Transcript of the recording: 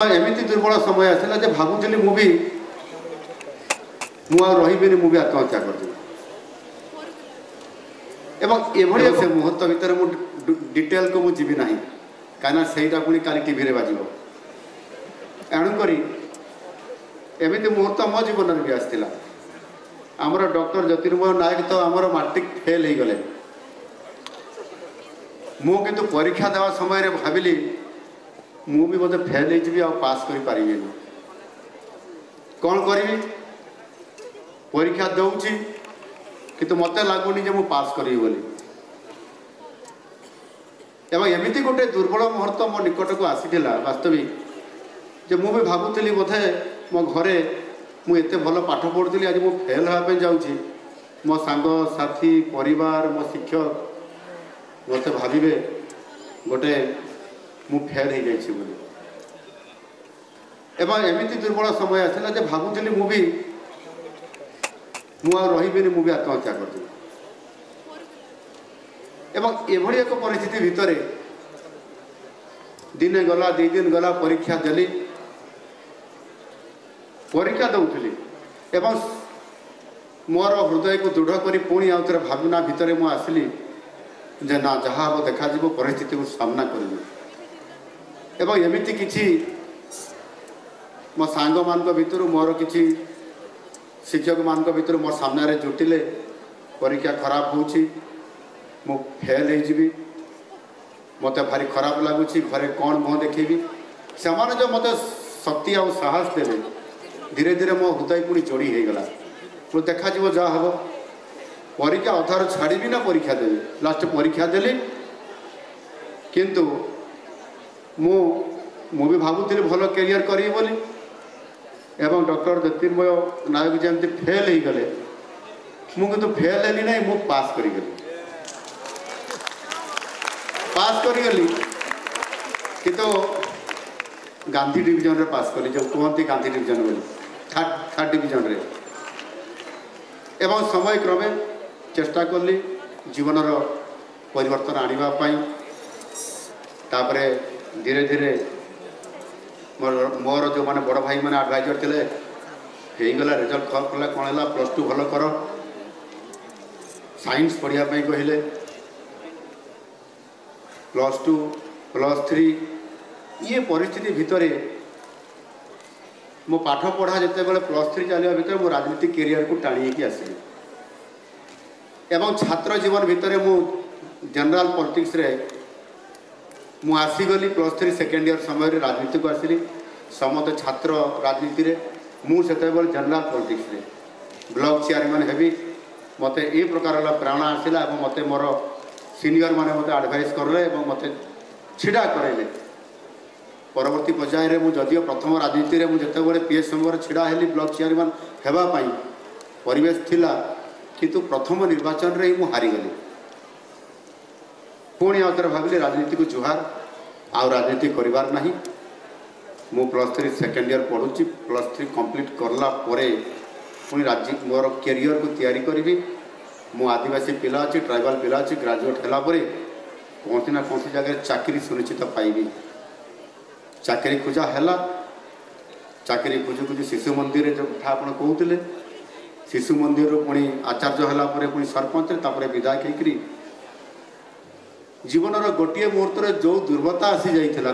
एमती दुर्बल समय आसला जे भावुली मुझे रही मुझे आत्महत्या कर से मुहूर्त भितर डिटेल को मुझे ना कहीं से पुणी काली टीवी बाज एणुक एमती मुहूर्त मो जीवन में भी आसला आमर डॉक्टर ज्योतिर्मय नायक तो आमर मैट्रिक फेल हो गले मुझे परीक्षा देवा समय भाविली मु भी बोधे फेल हो पास कर पारि कौन करी परीक्षा दौची कि मत लगुनि जे मु पास करी बोली एवं एमती गोटे दुर्बल मुहूर्त मो निकट को आसीला वास्तविक जे मु भी भावुली बोधे मो घरे मुझे भल पाठ पढ़ुली आज मु फेल होगापी जाऊँगी मो सांग साथी परिवार मो शिक्षक मत भावे गोटे मु फेल हो जाइए बोली एवं एमती दुर्बल समय आसला जे भावुली मुझे रही मुझे आत्महत्या कर एभली एक परिस्थिति भितर दिने गला 2 दिन गला परीक्षा देली परीक्षा दौली एवं मोर हृदय को दृढ़ कर पुणी आउ थे भावना भितर मु आसली जे ना जहाँ हम देखा परिस्थिति को सामना करी एवं एमती किसी मो सांग मान भितर मोर किसी शिक्षक मान भितर मोर सामने जुटिले परीक्षा खराब हो मु फेल हो मत भारी खराब लगुच घरे कौन मुँह देखेबी से जो मत शक्ति आ साहस देवे धीरे धीरे मो हृदय पुणी जोड़ी हो गला तो देखा जहाँ हम परीक्षा अधार छाड़ी ना परीक्षा देवी लास्ट परीक्षा देली किंतु मु भी भावुली भल कैरियर करी बोली एवं डॉक्टर ज्योतिर्मय नायक जमी फेल हो गले मुझे फेल हेली ना मु पास करी किंतु गांधी डिविजन रे पास करी जो कहती गांधी डिविजन बोली थर्ड डिविजन रे एवं समय क्रमे चेष्टा कली जीवन परिवर्तन आने तापरे धीरे धीरे मोर जो माने बड़ भाई माने एडवाइजर थे होगला रिजल्ट कला कौन है +2 भल कर साइंस पढ़ाई कहले +2 +3 ये परिस्थिति भितर मो पाठ पढ़ा जिते बड़े +3 चलवा भितर मो राजनीतिक कैरियर को टाणी आसली एवं छात्र जीवन भितर मु जनरल पॉलिटिक्स रे मु आसीगली +3 सेकेंड ईयर समय राजनीति को आसली समस्त छात्र राजनीति रे मुझे जनरल पॉलिटिक्स रे ब्लॉक चेयरमैन हेबी मत ए प्रकार प्रेरणा आसला मत मोर सीनियर माने मत एडवाइस करले मत छिड़ा करले परवर्ती पर्यायर मुझे प्रथम राजनीति में मुझे बड़े पीएस समय छिड़ा हेली ब्लॉक चेयरमैन हेबाई परिवेश थिला किंतु प्रथम निर्वाचन रे मु हारीगली पुणी आउ थे भाविली राजनीति को जुहार आउ राजनीति करिवार नहीं मु +3 सेकेंड ईयर पढ़ुची +3 कंप्लीट करला परे पुणी राज्य मोर कैरियर को तैयारी करी मु आदिवासी पिला अच्छी ट्राइबल पिला अच्छी ग्रेजुएट है कौन ना कौन जगह चाकरी सुनिश्चित पाइबी चाकरी खोजा है चाकरी खोजु खोजु शिशु मंदिर जो आप कहते शिशु मंदिर पुणी आचार्य है पुणी सरपंच विधायक होकरी जीवन गोटे मुहूर्त जो दुर्बलता आसी जाइए